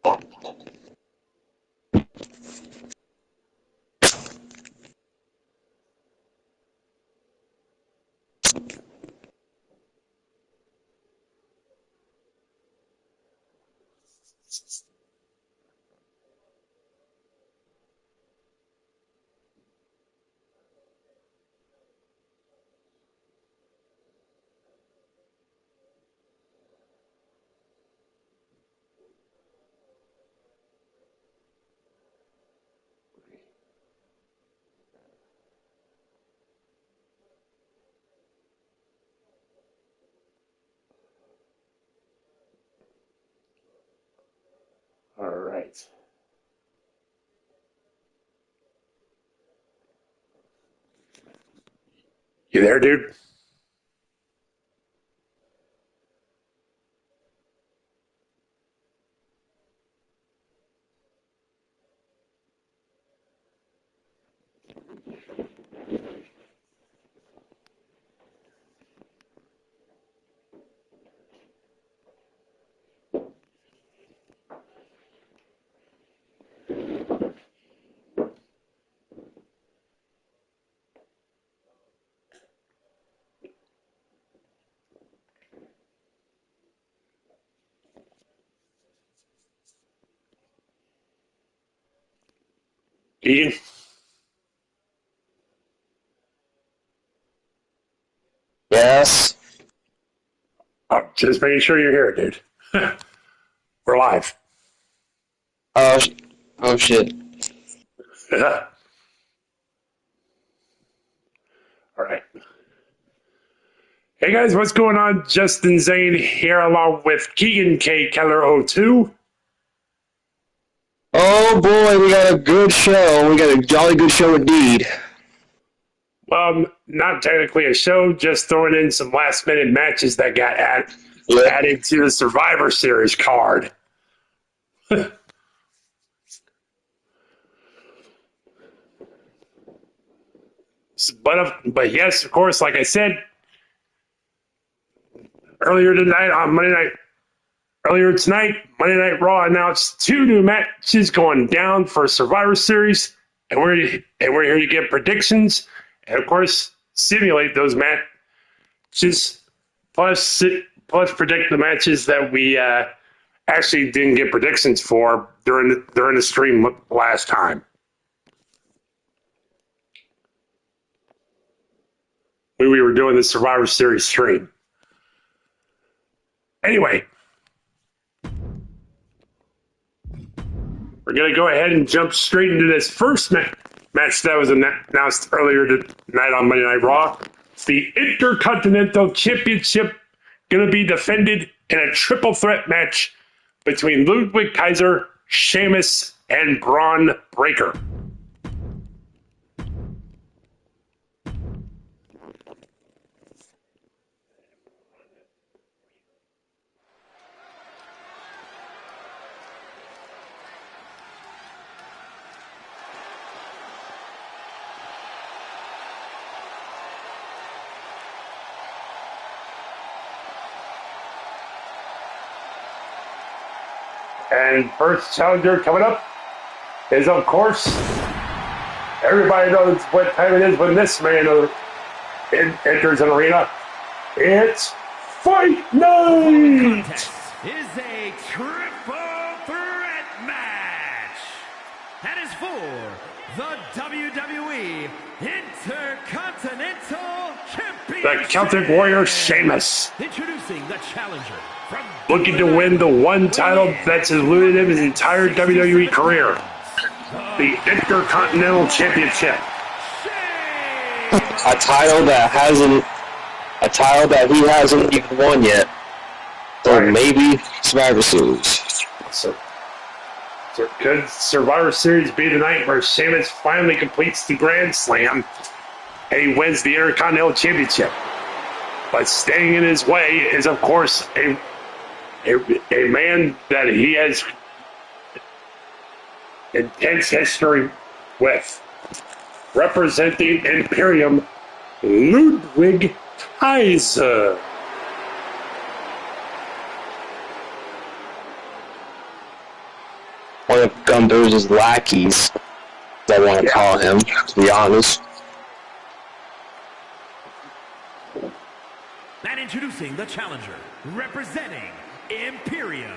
All right. You there, dude? Ian? Yes. Oh, just making sure you're here, dude. We're live. Oh, oh shit. Yeah. All right. Hey guys, what's going on? Justin Zane here along with Keegan K. Keller 02. Oh boy, we got a good show. We got a jolly good show indeed. Well, not technically a show, just throwing in some last minute matches that got Yep. added to the Survivor Series card. But yes, of course, like I said earlier tonight, Monday Night Raw announced 2 new matches going down for Survivor Series, and we're here to give predictions and of course simulate those matches, plus predict the matches that we actually didn't get predictions for during the stream last time. We were doing the Survivor Series stream. Anyway, we're going to go ahead and jump straight into this first match that was announced earlier tonight on Monday Night Raw. It's the Intercontinental Championship going to be defended in a triple threat match between Ludwig Kaiser, Sheamus, and Braun Breaker. And first challenger coming up is, of course, everybody knows what time it is when this man enters an arena. It's Fight Night! Contest is a triple threat match. That is for the WWE Intercontinental Championship. The Celtic Warrior Sheamus, Introducing the challenger from looking to win the one title that's eluded him his entire WWE career, the Intercontinental Championship. A title that he hasn't even won yet. So Right. maybe Survivor Series. So could Survivor Series be the night where Sheamus finally completes the Grand Slam and he wins the Intercontinental Championship? But staying in his way is, of course, a man that he has intense history with, representing Imperium, Ludwig Kaiser. Gunther's his lackeys, as I want to call him, to be honest. And introducing the challenger, representing Imperium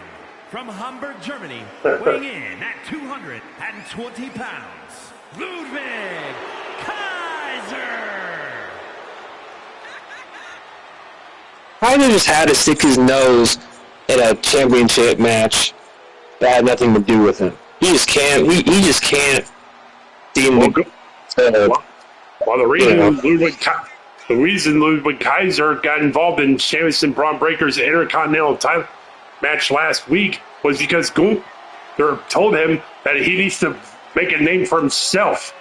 from Hamburg, Germany, weighing in at 220 pounds, Ludwig Kaiser. Kaiser just had to stick his nose in a championship match that had nothing to do with him. He just can't. He just can't seem to. Well, the reason Ludwig Kaiser got involved in Sheamus and Braun Breaker's Intercontinental title match last week was because Gunther told him that he needs to make a name for himself.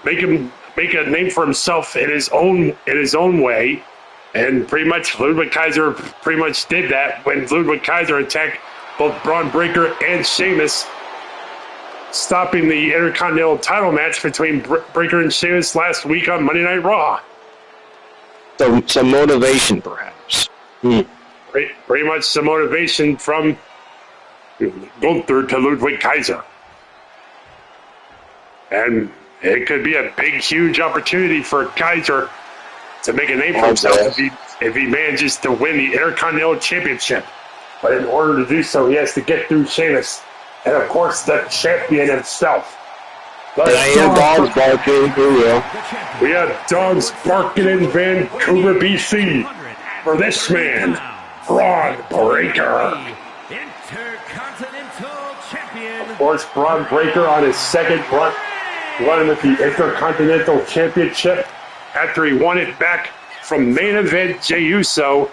Make a name for himself in his own way, and pretty much Ludwig Kaiser pretty much did that when Ludwig Kaiser attacked both Braun Breaker and Sheamus, stopping the Intercontinental title match between Breaker and Sheamus last week on Monday Night Raw. So some motivation, perhaps. Pretty much some motivation from Gunther to Ludwig Kaiser. And it could be a big, huge opportunity for Kaiser to make a name for himself if he manages to win the Intercontinental Championship. But in order to do so, he has to get through Sheamus and, of course, the champion himself. And I hear dogs barking for real. We have dogs barking in Vancouver, BC for this man, Braun Breaker. Intercontinental Champion. Of course, Braun Breaker on his second run with the Intercontinental Championship after he won it back from main event Jey Uso,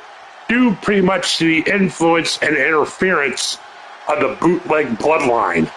due pretty much to the influence and interference of the bootleg bloodline.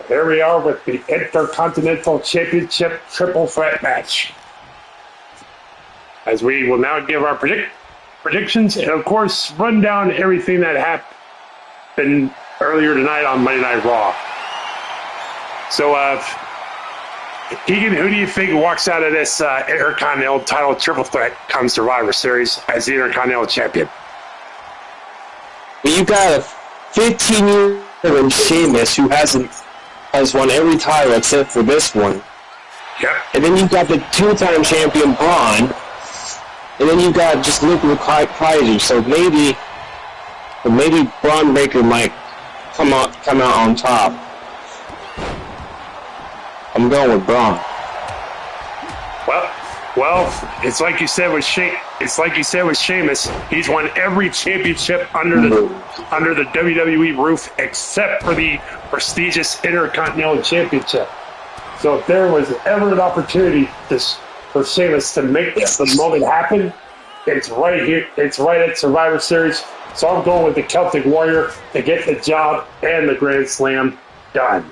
Here we are with the Intercontinental Championship triple threat match. As we will now give our predictions and, of course, run down everything that happened earlier tonight on Monday Night Raw. So, Keegan, who do you think walks out of this Intercontinental title triple threat come Survivor Series as the Intercontinental Champion? You got a 15-year-old Sheamus who has won every title except for this one. Yep. And then you got the two-time champion Braun. And then you got just Ludwig Kaiser. So maybe Braun Breaker might come out on top. I'm going with Braun. Well, it's like you said with Sheamus. He's won every championship under the WWE roof except for the prestigious Intercontinental Championship. So if there was ever an opportunity for Sheamus to make the moment happen, it's right here. It's right at Survivor Series. So I'm going with the Celtic Warrior to get the job and the Grand Slam done.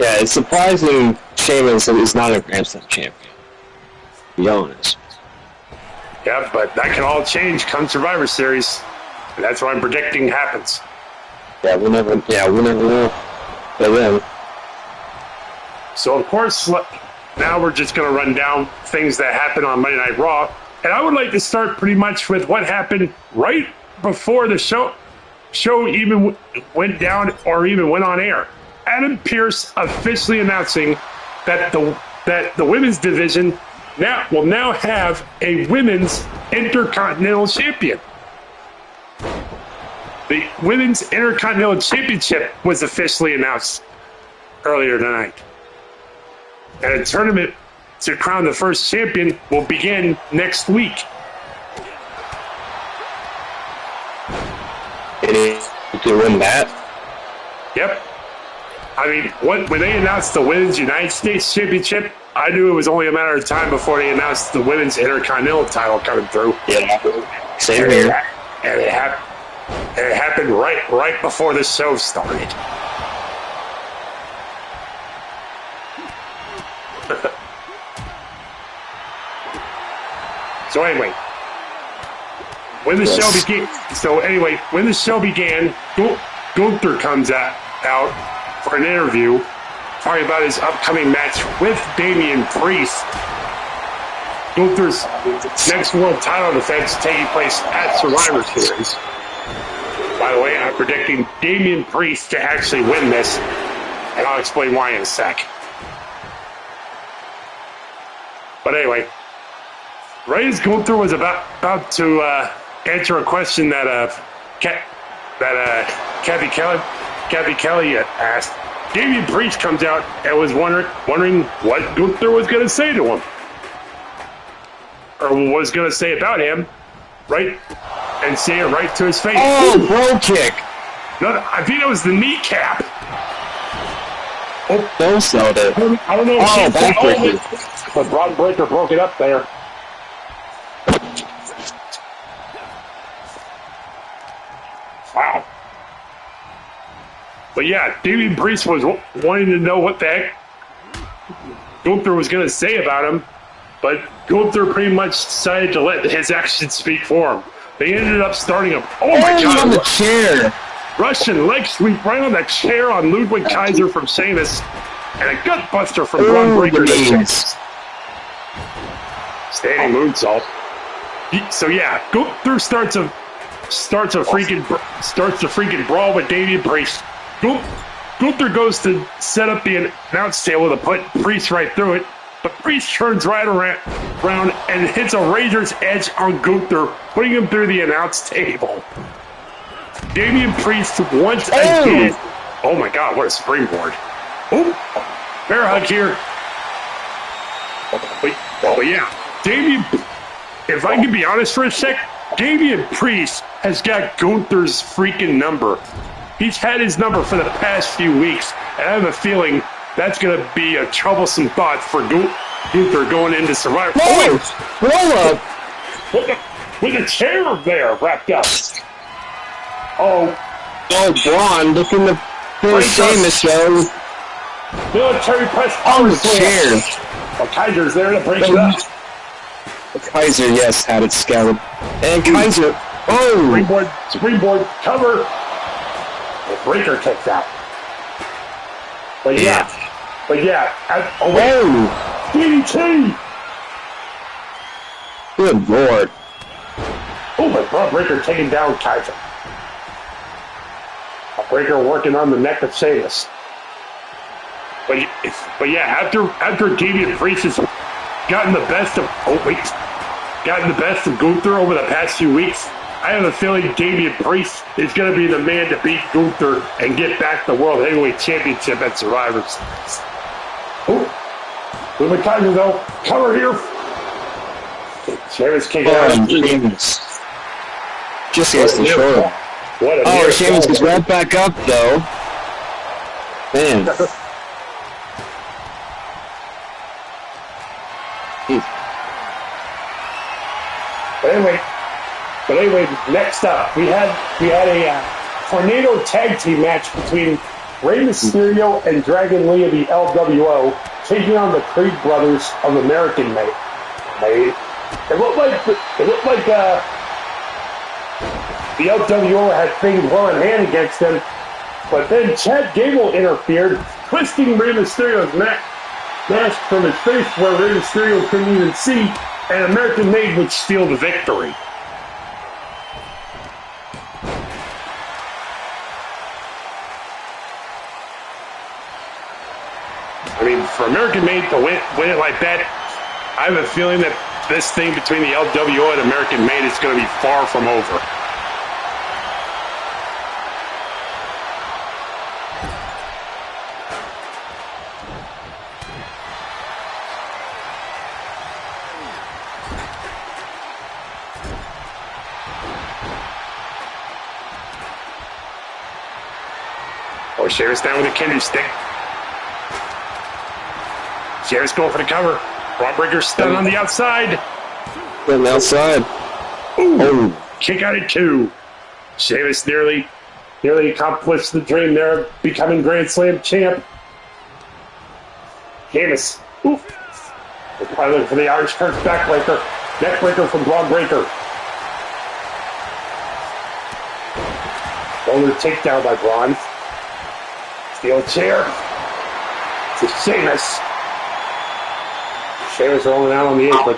Yeah, it's surprising Sheamus is not a Grand Slam champion, to be honest. Yeah, but that can all change come Survivor Series. And that's what I'm predicting happens. Yeah, we'll never know. But then. So, of course, now we're just going to run down things that happened on Monday Night Raw. And I would like to start pretty much with what happened right before the show even went down or even went on air. Adam Pearce officially announcing that the women's division will now have a women's Intercontinental Champion. The Women's Intercontinental Championship was officially announced earlier tonight. And a tournament to crown the first champion will begin next week. You can win that? Yep. I mean, when they announced the Women's United States Championship, I knew it was only a matter of time before they announced the Women's Intercontinental title coming through. Yeah. Same And here. it happened right before the show started. So anyway, when the show began, Gunther comes out for an interview, talking about his upcoming match with Damian Priest. Gunther's next world title defense taking place at Survivor Series. By the way, I'm predicting Damian Priest to actually win this, and I'll explain why in a sec. But anyway, right as Gunther was about to answer a question that Kathy Kelly asked, Damian Priest comes out and was wondering what Gunther was going to say to him, or was going to say about him, right, and say it right to his face. Oh, bro kick! No, I think it was the kneecap. Oh, Don't sell it. I don't know. Oh, backbreaker. But Braun Breaker broke it up there. Wow. But yeah, Damian Priest was wanting to know what the heck Gunther was going to say about him, but Gunther pretty much decided to let his actions speak for him. They ended up starting a oh my god, on the chair. Russian leg sweep right on the chair on Ludwig Kaiser from Sheamus, and a gutbuster from Braun Breaker to Sheamus. Standing moonsault. So yeah, Gunther starts a freaking brawl with Damian Priest. Gunther goes to set up the announce table to put Priest right through it, but Priest turns right around and hits a razor's edge on Gunther, putting him through the announce table. Damian Priest once again. Oh my god, what a springboard. Oh, bear hug here. But yeah, Damian, if I can be honest for a sec, Damian Priest has got Gunther's freaking number. He's had his number for the past few weeks, and I have a feeling that's going to be a troublesome thought for Gunther going into Survivor. Roll up! With a chair there wrapped up. Oh, Braun looking to finish Sheamus, yo. military press On power the slam. chair. Well, Kaiser's there to break it up. Kaiser, yes, had it scalloped. And Kaiser, Springboard cover. The breaker kicks out. But yeah. DDT. Good lord. Oh, but Braun Breaker taking down Kaiser. A breaker working on the neck of Sheamus. But yeah, after Damian Priest has gotten the best of Gunther over the past few weeks, I have a feeling Damian Priest is going to be the man to beat Gunther and get back the World Heavyweight Championship at Survivor Series. Oh, with the Kaiser though, cover here. Sheamus came out. Sheamus. Just gets the shoulder. Sheamus gets right back up though. Man. But anyway, next up we had a tornado tag team match between Rey Mysterio and Dragon Lee of the LWO taking on the Creed brothers of American Made. It looked like the LWO had things well in hand against them, but then Chad Gable interfered, twisting Rey Mysterio's mask from his face where Rey Mysterio couldn't even see, and American Made would steal the victory. I mean, for American Made to win it like that, I have a feeling that this thing between the LWO and American Made is going to be far from over. Oh, Sheamus down with a kendo stick. Sheamus going for the cover. Braun Breaker stunned on the outside. On the outside. Ooh, Oh, kick out at 2. Sheamus nearly accomplished the dream there of becoming Grand Slam champ. Sheamus. Ooh. They're probably looking for the Irish Curse backbreaker. Neckbreaker from Braun Breaker. Shoulder takedown by Braun. Steel chair. To Sheamus. Sheamus rolling out on the apron.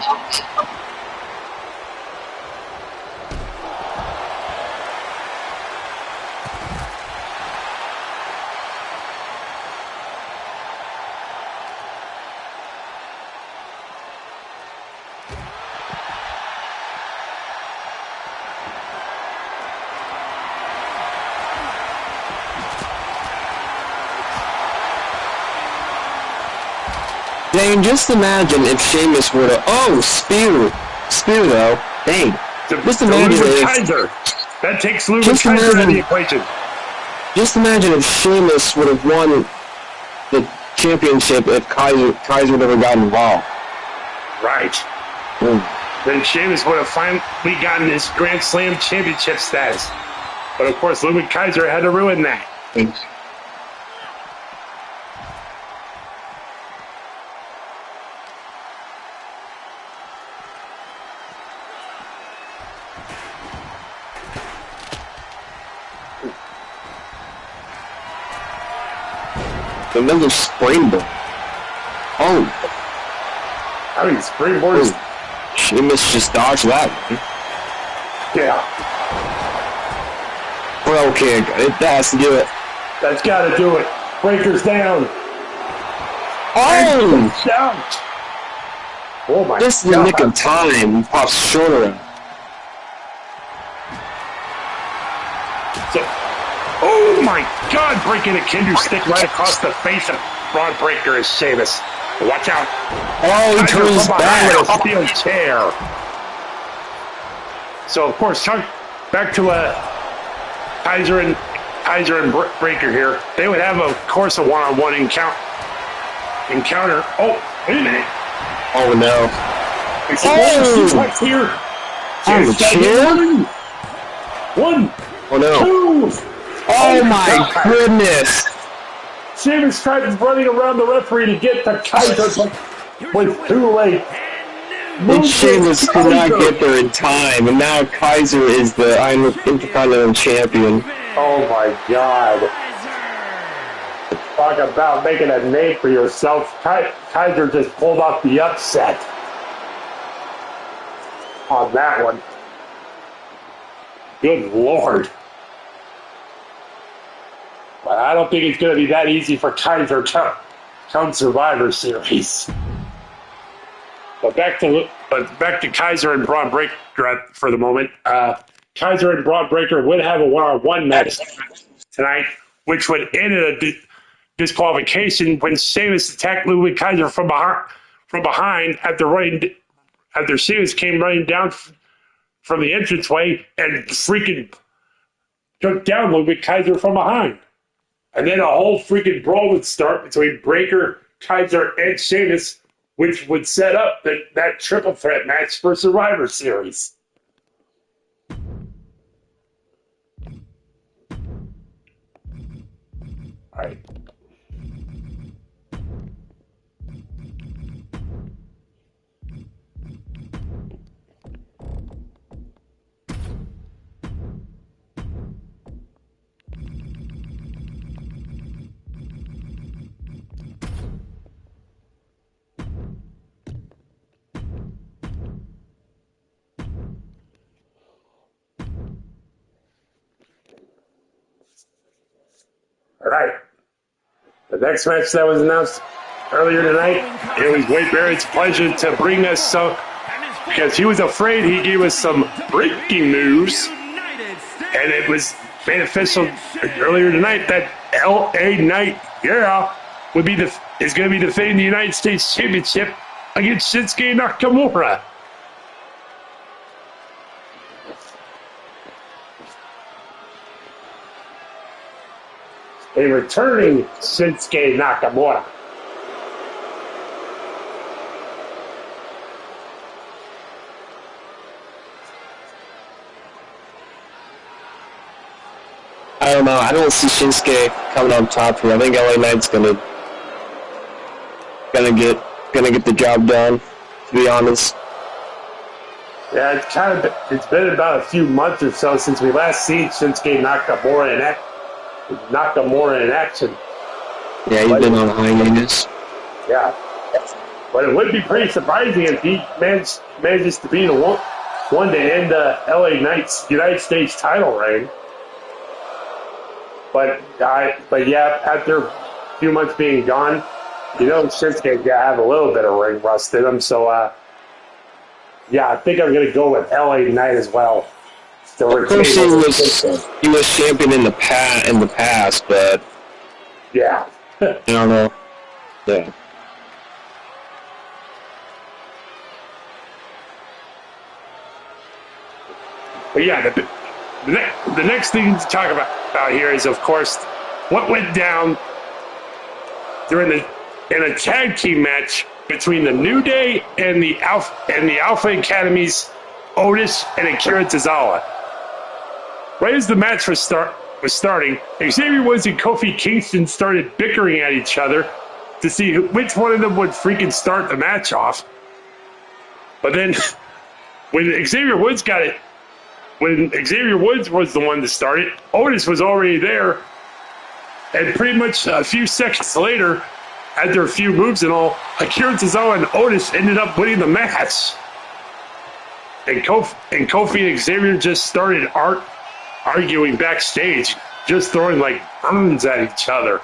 Dane, just imagine if Sheamus were to... Oh, spear though. Dang. Just imagine Ludwig if... Kaiser. That takes Ludwig Just Kaiser out of the imagine- equation. Just imagine if Sheamus would have won the championship if Kaiser never got involved. Right. Then Sheamus would have finally gotten his Grand Slam championship status. But of course, Ludwig Kaiser had to ruin that. The middle springboard. Oh, I mean, springboards. Sheamus just dodged that. Yeah, Bro kick. It has to do it. that's got to do it. Breaker's down. Oh! Down. Oh my Just in the God. nick of time. He pops shoulder out. Oh my God, breaking a kendo stick right across the face of Braun Breaker is Sheamus. Watch out. Oh, he Kaiser turns from behind with a back. steel chair. So, of course, back to Kaiser and Breaker here. They would have, of course, a one-on-one encounter. Oh, wait a minute. Oh no. Explosion suplex here. Oh, the chair? One, Oh no. 2. Oh my goodness. Sheamus tried running around the referee to get to Kaiser, but was too late. And Sheamus could not get there in time, and now Kaiser is the Intercontinental Champion. Oh my God. Talk about making a name for yourself. Kaiser just pulled off the upset on that one. Good Lord. But I don't think it's going to be that easy for Kaiser to come Survivor Series. But back to Kaiser and Braun Breaker for the moment. Kaiser and Braun Breaker would have a one-on-one match tonight, which would end in a disqualification when Sheamus attacked Ludwig Kaiser from behind after Sheamus came running down from the entranceway and freaking took down Ludwig Kaiser from behind. And then a whole freaking brawl would start between Breaker, Kaiser, and Sheamus, which would set up that triple threat match for Survivor Series. All right. All right. The next match that was announced earlier tonight, it was Wade Barrett's pleasure to bring us some, because he was afraid he gave us some breaking news, and it was made official earlier tonight that LA Knight, is going to be defending the United States Championship against Shinsuke Nakamura. a returning Shinsuke Nakamura. I don't know. I don't see Shinsuke coming on top here. I think LA Knight's gonna get the job done. To be honest. Yeah, it's been about a few months or so since we last seen Shinsuke Nakamura in action. Yeah, he's been on a hiatus. Yeah, but it would be pretty surprising if he manages to be the one to end LA Knight's United States title reign. But yeah, after a few months being gone, Shinsuke's got to have a little bit of ring rust in him. So, yeah, I think I'm going to go with LA Knight as well. Of course, he was champion in the past, but yeah, I don't know. Yeah. But yeah, the next thing to talk about here is, of course, what went down in a tag team match between the New Day and the Alpha Academy's Otis and Akira Tozawa. Right as the match was starting, Xavier Woods and Kofi Kingston started bickering at each other to see which one of them would freaking start the match off. But then, when Xavier Woods was the one to start it, Otis was already there, and pretty much a few seconds later, after a few moves and all, Akira Tozawa and Otis ended up winning the match. And Kofi and Xavier just started arguing backstage, just throwing like urns at each other.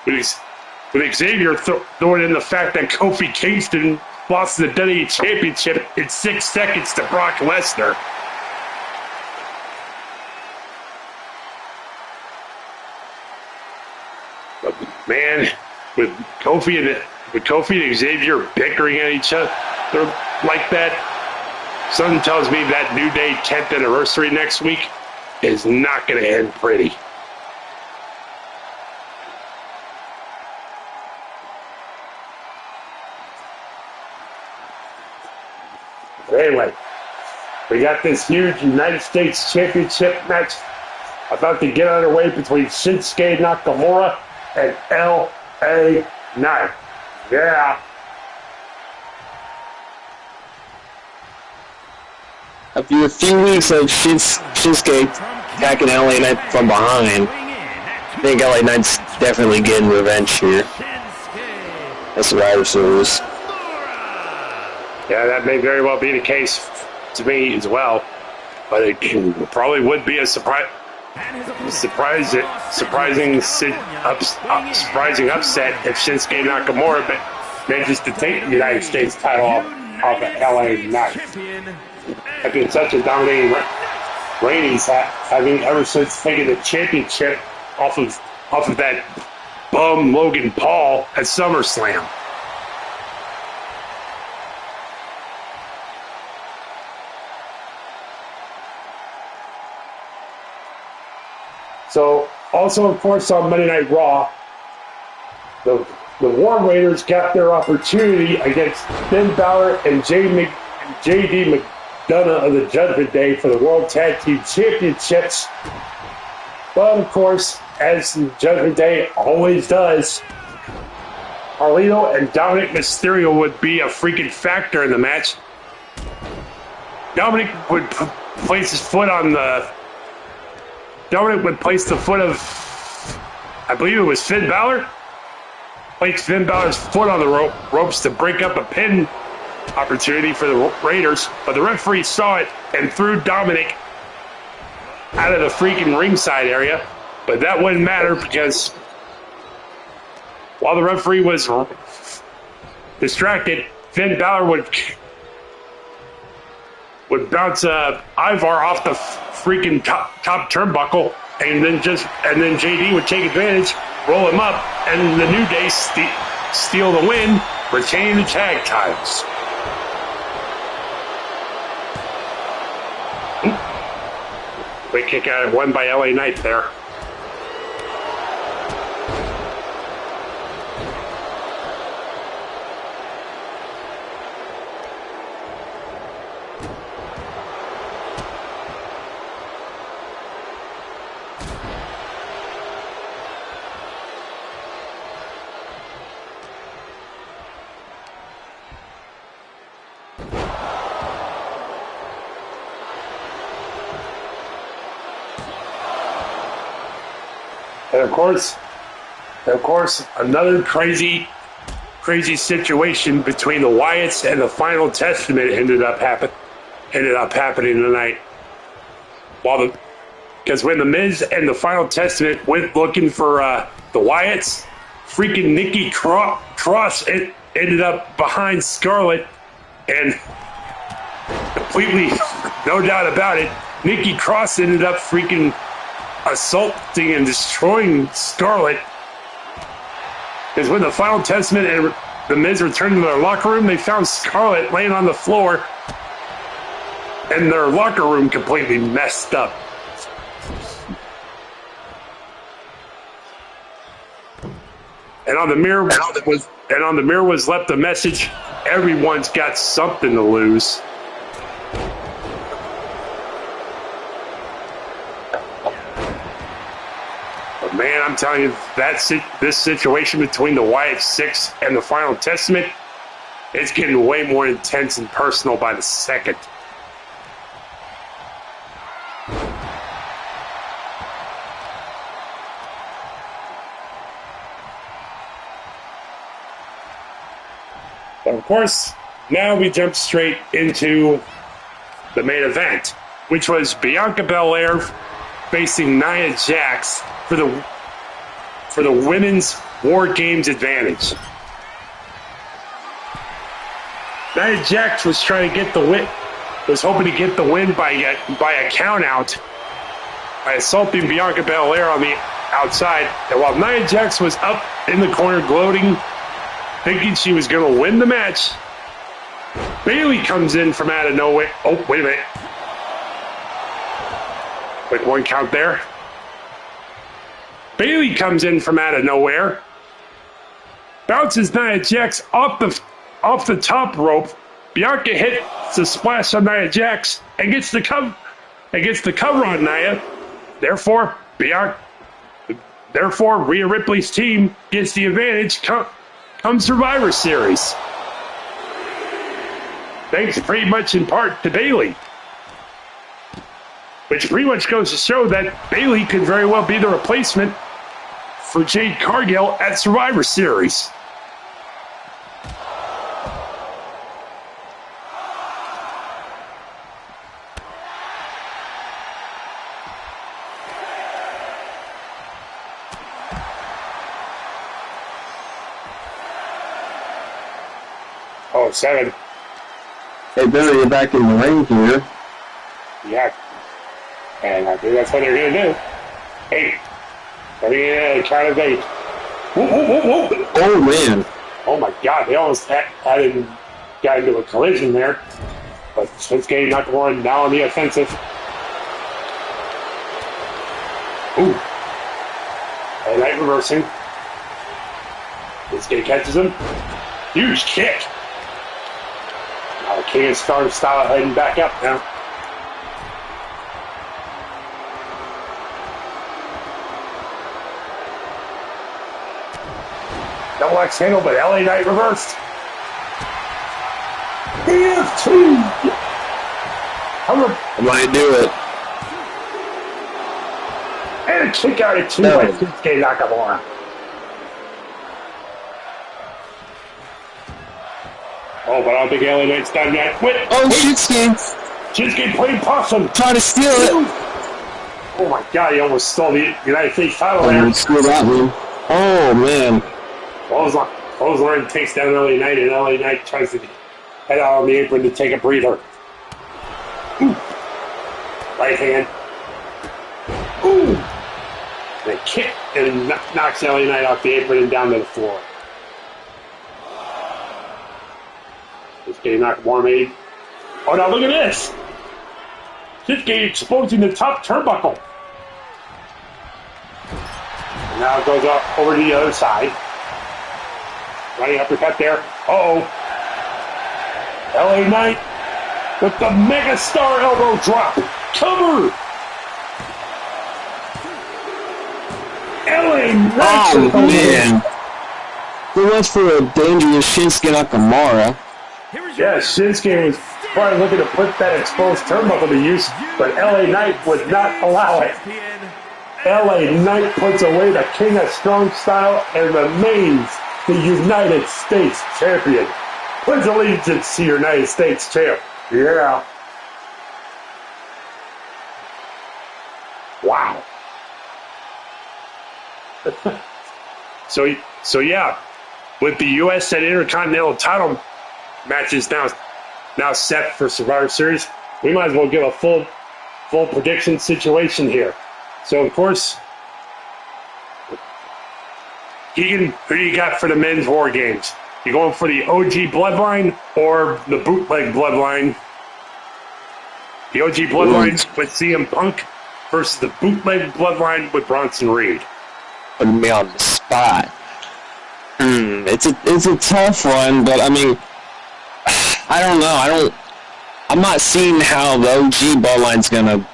With Xavier throwing in the fact that Kofi Kingston lost the WWE Championship in 6 seconds to Brock Lesnar. But man, with Kofi and Xavier bickering at each other like that, something tells me that New Day 10th anniversary next week is not going to end pretty. But anyway, we got this huge United States Championship match about to get underway between Shinsuke Nakamura and LA Knight. Yeah. After a few weeks of Shinsuke attacking LA Knight from behind, I think LA Knight's definitely getting revenge here. That's Survivor Series. Yeah, that may very well be the case to me as well. But it probably would be a surprising upset if Shinsuke Nakamura manages to take the United States title off of LA Knight. After such a dominating reign he's having ever since taking the championship off of that bum Logan Paul at SummerSlam. So, also, of course, on Monday Night Raw, the War Raiders got their opportunity against Finn Balor and J.D. McDonough of the Judgment Day for the World Tag Team Championships. But, of course, as the Judgment Day always does, Carlito and Dominic Mysterio would be a freaking factor in the match. Dominic would place the foot of, I believe it was Finn Balor. Placed Finn Balor's foot on the ropes to break up a pin opportunity for the Raiders, but the referee saw it and threw Dominic out of the freaking ringside area. But that wouldn't matter because while the referee was distracted, Finn Balor would bounce Ivar off the freaking top turnbuckle, and then JD would take advantage, roll him up, and the New Day steal the win, retaining the tag titles. Quick kick out, won by LA Knight there. And of course, another crazy situation between the Wyatts and the Final Testament ended up happening tonight. Because when the Miz and the Final Testament went looking for the Wyatts, freaking Nikki Cross ended up behind Scarlett, and completely, no doubt about it, Nikki Cross ended up freaking assaulting and destroying Scarlett. Because when the Final Testament and the Miz returned to their locker room, they found Scarlett laying on the floor, and their locker room completely messed up. And on the mirror was left a message: everyone's got something to lose. But man, I'm telling you, this situation between the Wyatt Six and the Final Testament, it's getting way more intense and personal by the second. But of course, now we jump straight into the main event, which was Bianca Belair facing Nia Jax for the women's War Games advantage. Nia Jax was trying to get the win, was hoping to get the win by a count out by assaulting Bianca Belair on the outside. And while Nia Jax was up in the corner gloating, thinking she was going to win the match, Bayley comes in from out of nowhere. Oh, wait a minute. Quick one count there. Bayley comes in from out of nowhere, bounces Nia Jax off the top rope. Bianca hits the splash on Nia Jax and gets the cover on Nia. Therefore, Rhea Ripley's team gets the advantage come Survivor Series. Thanks pretty much in part to Bayley. Which pretty much goes to show that Bayley could very well be the replacement for Jade Cargill at Survivor Series. Oh, 7. Hey, Billy, you're back in the ring here. Yeah. And I think that's what they're going to do. 8. Count of 8. Whoa, whoa, whoa, whoa. Oh, man. Oh, my God. They almost got into a collision there. But Shinsuke Nakamura now on the offensive. Ooh. And Knight reversing. Shinsuke catches him. Huge kick. Now the King of Star style heading back up now. Double X handle, but LA Knight reversed. EF2! I might do it. And a kick out at 2 by Shinsuke Nakamura. Oh, but I don't think LA Knight's done yet. Wait, Oh, Shinsuke! Shinsuke playing possum. Trying to steal it! Oh my God, he almost stole the United States title Oh, there. screw that one. Oh, man. Clothesline takes down LA Knight, and LA Knight tries to head out on the apron to take a breather. Ooh. Right hand. Ooh. And a kick, and knocks LA Knight off the apron and down to the floor. This game Nakamura made. Oh, now look at this. Shinsuke exposing the top turnbuckle. And now it goes up over to the other side. Running uppercut there. Uh-oh. LA Knight with the megastar elbow drop. Cover. LA Knight. Oh, man. He went for a dangerous Shinsuke Nakamura. Yeah, Shinsuke was probably looking to put that exposed turnbuckle to use, but LA Knight would not allow it. LA Knight puts away the King of Strong Style and remains the United States champion. Pledge allegiance to United States champ. Yeah. Wow. So yeah, with the U.S. and Intercontinental title matches now set for Survivor Series, we might as well give a full prediction situation here. So of course, Keegan, who do you got for the men's War Games? You going for the OG Bloodline or the bootleg Bloodline? The OG Bloodline with CM Punk versus the bootleg Bloodline with Bronson Reed. Putting me on the spot. It's a tough one, but I mean, I don't know. I'm not seeing how the OG Bloodline's gonna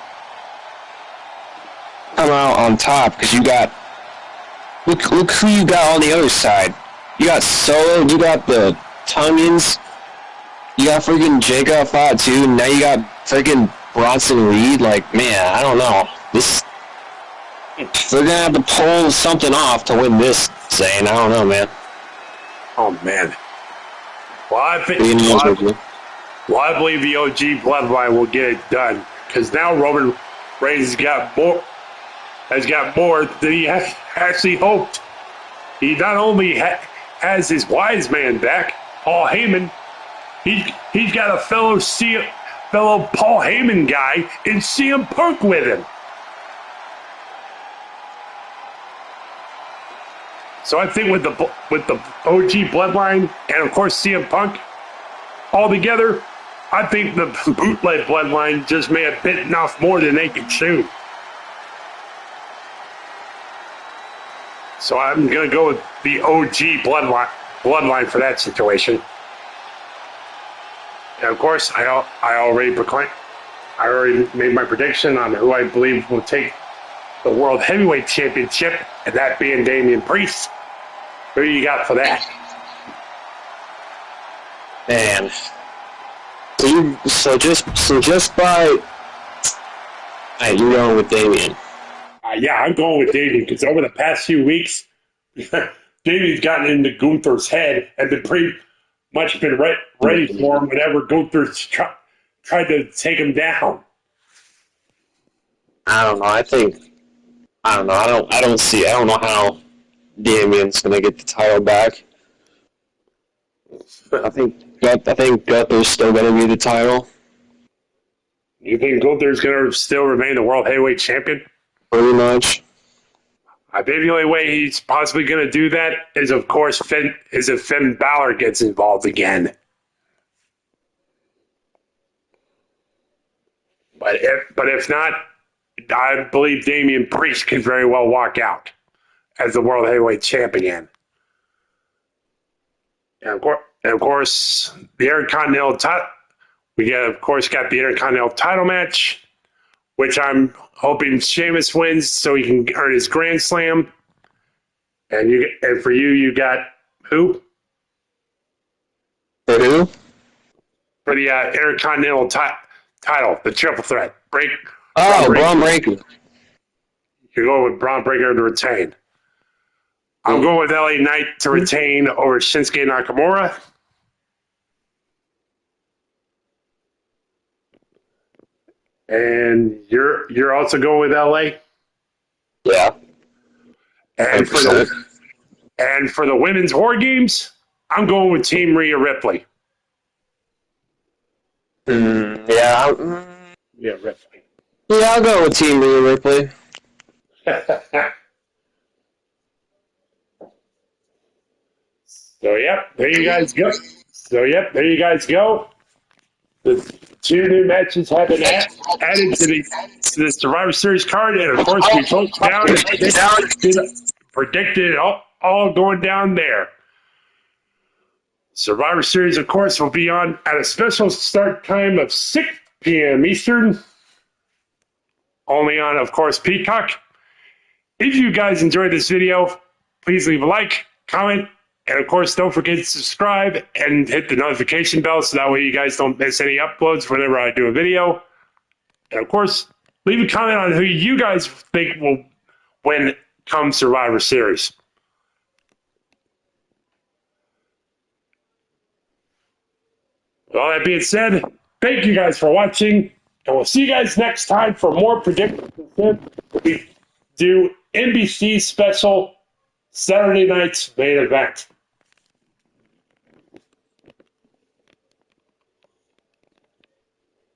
come out on top, because you got look who you got on the other side. You got Solo, you got the Tongans, you got freaking Jacob Fatu, and now you got freaking Bronson Reed. Like, man, I don't know. They're gonna have to pull something off to win this thing. I don't know, man. Oh man. Well, I believe the OG Bloodline will get it done, because now Roman Reigns has got more than he actually hoped. He not only has his wise man back, Paul Heyman. He's got a fellow Paul Heyman guy in CM Punk with him. So I think with the OG Bloodline and of course CM Punk all together, I think the bootleg Bloodline just may have bitten off more than they could chew. So I'm going to go with the OG Bloodline for that situation. And of course, I already made my prediction on who I believe will take the World Heavyweight Championship, and that being Damian Priest. Who you got for that? Man. So just by... Alright, you're going with Damian. Yeah, I'm going with Damian, because over the past few weeks, Damian's gotten into Gunther's head and pretty much been ready for him whenever Gunther's tried to take him down. I don't know. I don't know how Damian's gonna get the title back. I think Gunther's still gonna be the title. You think Gunther's gonna still remain the World Heavyweight Champion? Pretty much. I think the only way he's possibly going to do that is, of course, if Finn Balor gets involved again. But if not, I believe Damian Priest can very well walk out as the World Heavyweight Champion. And of course, the Intercontinental title. We got the Intercontinental title match, which I'm hoping Sheamus wins so he can earn his Grand Slam. And for you got who? For who? For the Intercontinental title, the triple threat. Braun Breaker. You're going with Braun Breaker to retain. I'm going with LA Knight to retain over Shinsuke Nakamura. And you're also going with LA? Yeah. And for the women's War Games, I'm going with Team Rhea Ripley. Yeah. Ripley. Yeah, I'll go with Team Rhea Ripley. There you guys go. The 2 new matches have been added to the Survivor Series card, and of course, we broke down and predicted it all going down there. Survivor Series, of course, will be on at a special start time of 6 p.m. Eastern, only on, of course, Peacock. If you guys enjoyed this video, please leave a like, comment, and of course, don't forget to subscribe and hit the notification bell so that way you guys don't miss any uploads whenever I do a video. And of course, leave a comment on who you guys think will win come Survivor Series. With all that being said, thank you guys for watching, and we'll see you guys next time for more predictions. We do NBC special Saturday night's main event.